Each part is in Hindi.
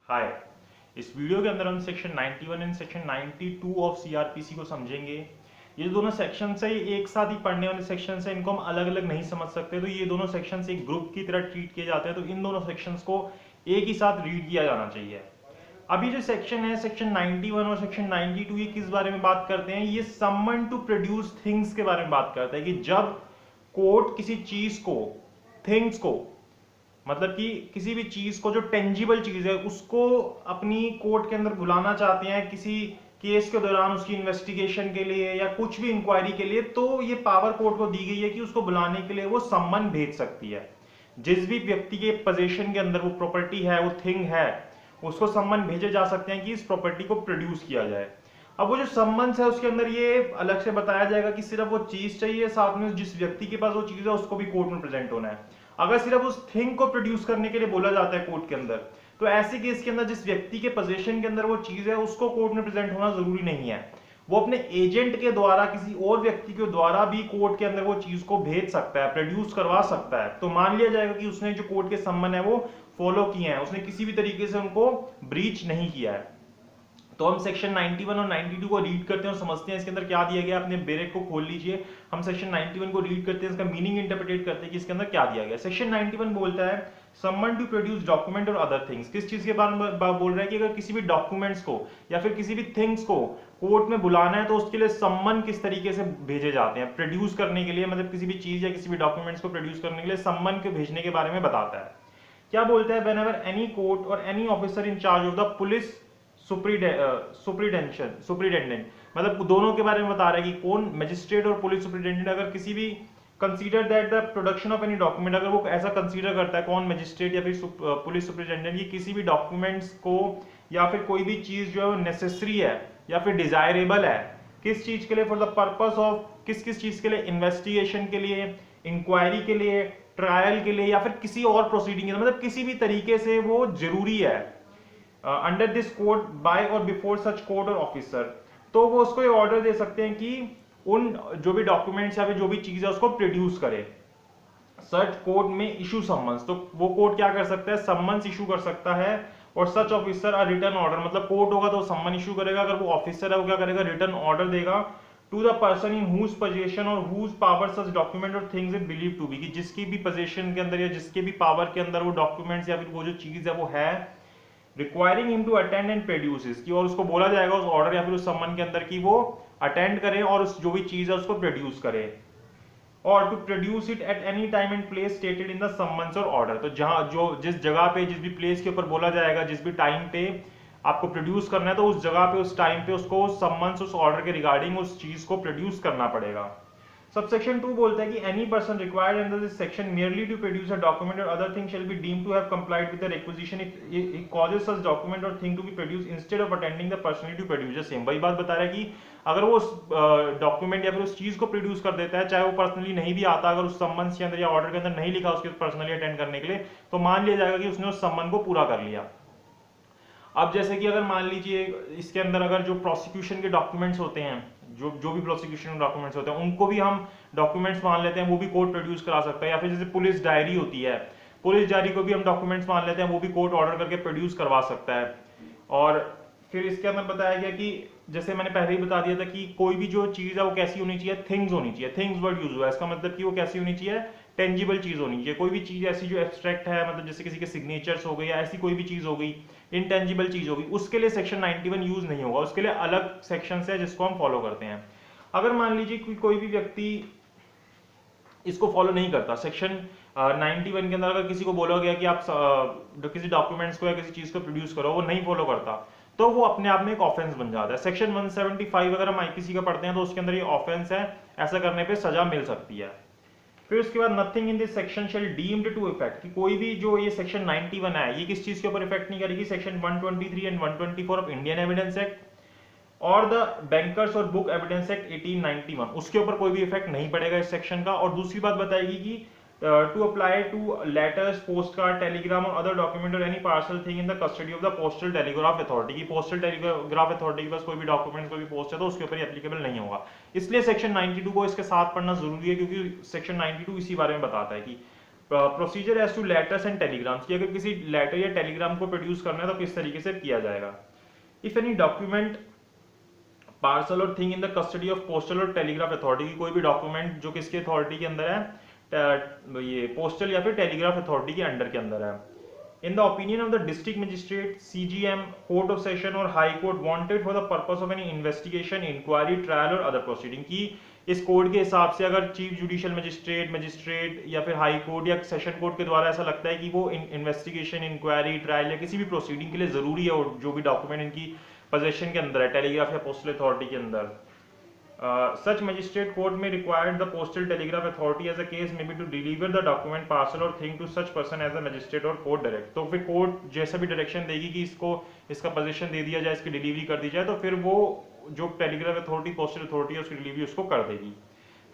हाय। इस वीडियो के अंदर हम section 91 and section 92 of CrPC को समझेंगे। ये दोनों सेक्शन से एक साथ ही पढ़ने वाले सेक्शन से, इनको हम अलग अलग नहीं समझ सकते, तो ये दोनों सेक्शन एक ग्रुप की तरह ट्रीट किए जाते हैं, तो इन दोनों सेक्शंस को एक ही साथ रीड किया जाना चाहिए। अभी जो सेक्शन है सेक्शन 91 और सेक्शन 92, ये किस बारे में बात करते हैं? ये समन टू प्रोड्यूस थिंग्स के बारे में बात करता है कि जब कोर्ट किसी चीज को, थिंग्स को, मतलब कि किसी भी चीज को, जो टेंजिबल चीज है उसको अपनी कोर्ट के अंदर बुलाना चाहते हैं किसी केस के दौरान, उसकी इन्वेस्टिगेशन के लिए या कुछ भी इंक्वायरी के लिए, तो ये पावर कोर्ट को दी गई है कि उसको बुलाने के लिए वो सम्मन भेज सकती है। जिस भी व्यक्ति के पोजीशन के अंदर वो प्रॉपर्टी है, वो थिंग है, उसको सम्मन भेजे जा सकते हैं कि इस प्रॉपर्टी को प्रोड्यूस किया जाए। अब वो जो सम्मन्स है उसके अंदर ये अलग से बताया जाएगा कि सिर्फ वो चीज चाहिए, साथ में जिस व्यक्ति के पास वो चीज है उसको भी कोर्ट में प्रेजेंट होना है। अगर सिर्फ उस थिंग को प्रोड्यूस करने के लिए बोला जाता है कोर्ट के अंदर, तो ऐसे केस के अंदर जिस व्यक्ति के पोजीशन के अंदर वो चीज है उसको कोर्ट में प्रेजेंट होना जरूरी नहीं है। वो अपने एजेंट के द्वारा, किसी और व्यक्ति के द्वारा भी कोर्ट के अंदर वो चीज को भेज सकता है, प्रोड्यूस करवा सकता है। तो मान लिया जाएगा कि उसने जो कोर्ट के सम्मन है वो फॉलो किए हैं, उसने किसी भी तरीके से उनको ब्रीच नहीं किया है। तो हम सेक्शन 91 और 92 को रीड करते हैं और समझते हैं इसके अंदर क्या दिया गया। अपने बेरेक को खोल लीजिए, हम सेक्शन 91 को रीड करते हैं, इसका मीनिंग इंटरप्रेट करते हैं कि इसके अंदर क्या दिया गया। सेक्शन 91 बोलता है समवन टू प्रोड्यूस डॉक्यूमेंट और अदर थिंग्स। किस चीज के बारे में बोल रहा है कि अगर किसी भी डॉक्यूमेंट्स को या फिर किसी भी थिंग्स को कोर्ट में बुलाना है तो उसके लिए सम्मन किस तरीके से भेजे जाते हैं प्रोड्यूस करने के लिए, मतलब किसी भी चीज या किसी भी डॉक्यूमेंट्स को प्रोड्यूस करने के लिए सम्मन को भेजने के बारे में बताता है। क्या बोलता है? व्हेनेवर एनी कोर्ट और any officer in charge of the police superintendent, मतलब दोनों के बारे में बता रहा है कि कौन, मजिस्ट्रेट और पुलिस सुप्रीडेंडेंट, अगर किसी भी consider that the production of any document, अगर वो ऐसा कंसीडर करता है, कौन, मजिस्ट्रेट या फिर पुलिस सुप्रीडेंडेंट, ये किसी भी डॉक्यूमेंट्स को या फिर कोई भी चीज जो है वो नेसेसरी है या फिर डिजायरेबल है, किस चीज के लिए? फॉर द पर्पस ऑफ, किस किस चीज के लिए? इन्वेस्टिगेशन के लिए, इंक्वायरी के लिए, ट्रायल के लिए, या फिर किसी और प्रोसीडिंग, मतलब किसी भी तरीके से वो जरूरी है अंडर दिस कोड बाय और बिफोर सच कोड और ऑफिसर, तो वो उसको ये ऑर्डर दे सकते हैं कि उन जो भी डॉक्यूमेंट्स या फिर जो भी चीज है उसको प्रोड्यूस करे। सच कोर्ट में इशू सम्मन्स, तो वो कोर्ट क्या कर सकता है? सम्मन्स इशू कर सकता है। और सच ऑफिसर अ रिटर्न ऑर्डर, मतलब कोर्ट होगा तो सम्मन इशू करेगा, अगर वो ऑफिसर है वो क्या करेगा? रिटर्न ऑर्डर देगा to the person in whose position और हुज पावर सच डॉक्यूमेंट और things is believe to be, कि जिसकी भी पोजीशन के अंदर या जिसके भी पावर के अंदर वो डॉक्यूमेंट्स या फिर वो जो चीज है वो है, requiring him to attend and produce की, और उसको बोला जाएगा उस ऑर्डर या फिर उस सम्मन के अंदर कि वो अटेंड करे और उस जो भी चीज है उसको प्रोड्यूस करे, और to produce it at any time and place stated in the summons और ऑर्डर। तो जहां जो जिस जगह पे, जिस भी प्लेस के ऊपर बोला जाएगा, जिस भी टाइम पे आपको प्रोड्यूस करना है, तो उस जगह पे, उस टाइम पे उसको सम्मन्स, उस ऑर्डर के रिगार्डिंग उस चीज को प्रोड्यूस करना पड़ेगा। सबसेक्शन 2 बोलता है कि any person required under this section merely to produce a document or other thing shall be deemed to have complied with the requisition if it causes such document or thing to be produced instead of attending the personally to produce the same। वही बात बता रहा है कि अगर वो उस डॉक्यूमेंट या फिर उस चीज को प्रोड्यूस कर देता है, चाहे वो पर्सनली नहीं भी आता, अगर उस सम्मन के अंदर या ऑर्डर के अंदर नहीं लिखा उसके पर्सनली अटेंड करने के लिए, तो मान लिया जाएगा कि उसने उस सम्मन को पूरा कर लिया। अब जैसे कि अगर मान लीजिए इसके अंदर अगर जो प्रोसिक्यूशन के डॉक्यूमेंट्स होते हैं, जो भी प्रोसिक्यूशन डॉक्यूमेंट्स होते हैं उनको भी हम डॉक्यूमेंट्स मान लेते हैं, वो भी कोर्ट प्रोड्यूस करा सकता है। या फिर जैसे पुलिस डायरी होती है, पुलिस डायरी को भी हम डॉक्यूमेंट्स मान लेते हैं, वो भी कोर्ट ऑर्डर करके प्रोड्यूस करवा सकता है। और फिर इसके अंदर बताया गया कि जैसे मैंने पहले ही बता दिया था कि कोई भी जो चीज है वो कैसी होनी चाहिए? थिंग्स होनी चाहिए। थिंग्स वर्ड यूज हुआ है, इसका मतलब कि वो कैसी होनी चाहिए? टेंजिबल चीज होनी चाहिए। कोई भी चीज ऐसी जो एब्स्ट्रैक्ट है, मतलब जैसे किसी के सिग्नेचर्स हो गए या ऐसी कोई भी चीज हो गई, इनटेंजिबल चीज होगी, उसके लिए सेक्शन 91 यूज नहीं होगा, उसके लिए अलग सेक्शन है जिसको हम फॉलो करते हैं। अगर मान लीजिए कोई भी व्यक्ति इसको फॉलो नहीं करता, सेक्शन 91 के अंदर अगर किसी को बोला गया कि आप किसी डॉक्यूमेंट्स को या किसी चीज को प्रोड्यूस करो, वो नहीं फॉलो करता, तो वो अपने आप में एक ऑफेंस बन जाता है। सेक्शन 175 अगर हम आईपीसी का पढ़ते हैं तो उसके अंदर ये ऑफेंस है, ऐसा करने पे सजा मिल सकती है। फिर उसके बाद nothing in this section shall deemed to effect, कि कोई भी जो ये सेक्शन 91 है ये किस चीज के ऊपर इफेक्ट नहीं करेगी? Section 123 and 124 of Indian evidence act और द बैंकर्स और बुक एविडेंस एक्ट 1891, उसके ऊपर कोई भी इफेक्ट नहीं पड़ेगा इस सेक्शन का। और दूसरी बात बताएगी कि to apply to letters, post card, telegram और अदर डॉक्यूमेंट और any parcel thing in the custody of the postal telegraph authority, की पोस्टल टेलीग्राफ अथॉरिटी के पास कोई भी डॉक्यूमेंट, कोई भी पोस्ट है तो उसके ऊपर एप्लीकेबल नहीं होगा। इसलिए सेक्शन 92 को इसके साथ पढ़ना जरूरी है, क्योंकि सेक्शन 92 इसी बारे में बताता है कि procedure as to letters and telegrams, कि अगर किसी लेटर या टेलीग्राम को प्रोड्यूस करना है तो किस तरीके से किया जाएगा। इफ एनी डॉक्यूमेंट पार्सल और thing in the custody of postal और टेलीग्राफ अथॉरिटी, की कोई भी डॉक्यूमेंट जो किसके अथॉरिटी के अंदर है, ये पोस्टल या फिर टेलीग्राफ अथॉरिटी के अंडर के अंदर है। In the opinion of the district magistrate, CGM, court of session और high court wanted for the purpose of any investigation, inquiry, trial or other proceeding, की इस कोड के हिसाब से अगर चीफ जुडिशियल मजिस्ट्रेट या फिर हाई कोर्ट या सेशन कोर्ट के द्वारा ऐसा लगता है कि वो इन्वेस्टिगेशन, इंक्वायरी, ट्रायल या किसी भी प्रोसीडिंग के लिए जरूरी है और जो भी डॉक्यूमेंट इनकी पोजेशन के अंदर है टेलीग्राफ या पोस्टल अथॉरिटी के अंदर, such magistrate court may require the postal telegraph authority as a case may be to deliver the document, parcel or thing to such person as the magistrate or court direct। तो फिर कोर्ट जैसा भी डायरेक्शन देगी कि इसको इसका पोजीशन दे दिया जाए, इसकी डिलीवरी कर दी जाए, तो फिर वो जो टेलीग्राफ अथॉरिटी, पोस्टल अथॉरिटी है उसकी डिलीवरी उसको कर देगी।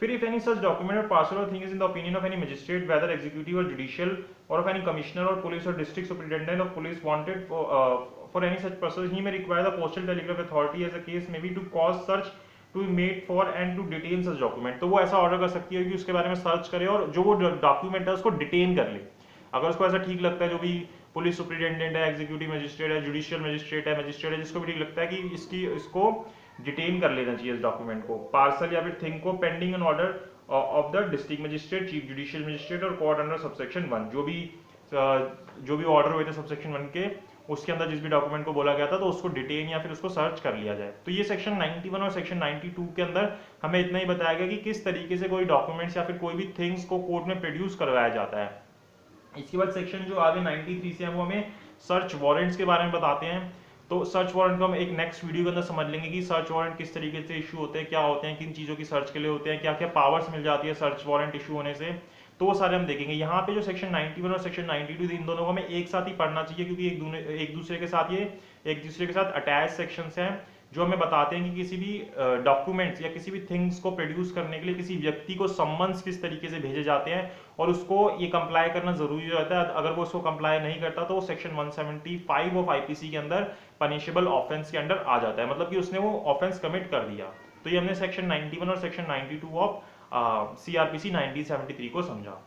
फिर if any such document or parcel or thing is in the opinion of any magistrate, whether executive or judicial, or of any commissioner or police or district superintendent of police wanted for any such person, he may require the postal telegraph authority as a case may be to cause search to made for and to detain such document. तो वो ऐसा ऑर्डर कर सकती है कि उसके बारे में सर्च करे और जो वो डॉक्यूमेंट है उसको डिटेन कर ले। अगर उसको ऐसा ठीक लगता है, जो भी पुलिस सुपरिटेंडेंट है, एग्जीक्यूटिव मजिस्ट्रेट है, जुडिशियल मजिस्ट्रेट है, जिसको भी ठीक लगता है कि इसको डिटेन कर लेना चाहिए इस डॉक्यूमेंट को, पार्सल या फिर थिंग को, pending an order of the district magistrate, chief judicial magistrate और कोर्ट अंडर सबसेक्शन 1। जो भी ऑर्डर हुए थे सबसेक्शन 1 के, उसके अंदर जिस भी डॉक्यूमेंट को बोला गया था तो उसको डिटेन या फिर उसको सर्च कर लिया जाए। तो ये सेक्शन 91 और सेक्शन 92 के अंदर हमें इतना ही बताया गया कि किस तरीके से कोई डॉक्यूमेंट्स या फिर कोई भी थिंग्स को कोर्ट में प्रोड्यूस करवाया जाता है। इसके बाद सेक्शन जो आगे 93 से है वो हमें सर्च वारंट्स के बारे में बताते हैं। तो सर्च वारंट को हम एक नेक्स्ट वीडियो के अंदर समझ लेंगे कि सर्च वारंट किस तरीके से इशू होते हैं, क्या होते हैं, किन चीज़ों की सर्च के लिए होते हैं, क्या क्या पावर्स मिल जाती है सर्च वारंट इशू होने से, तो वो सारे हम देखेंगे। यहाँ पे जो सेक्शन 91 और सेक्शन 92 इन दोनों को हमें एक साथ ही पढ़ना चाहिए, क्योंकि एक दूसरे के साथ अटैच सेक्शंस हैं जो हमें बताते हैं कि किसी भी डॉक्यूमेंट्स या किसी भी थिंग्स को प्रोड्यूस करने के लिए किसी व्यक्ति को सम्मन्स किस तरीके से भेजे जाते हैं और उसको ये कंप्लाई करना जरूरी रहता है। अगर वो उसको कंप्लाई नहीं करता तो वो सेक्शन 175 ऑफ आईपीसी के अंदर पनिशेबल ऑफेंस के अंडर आ जाता है, मतलब कि उसने वो ऑफेंस कमिट कर दिया। तो ये हमने सेक्शन 91 और सेक्शन 92 ऑफ सीआरपीसी 1973 को समझा।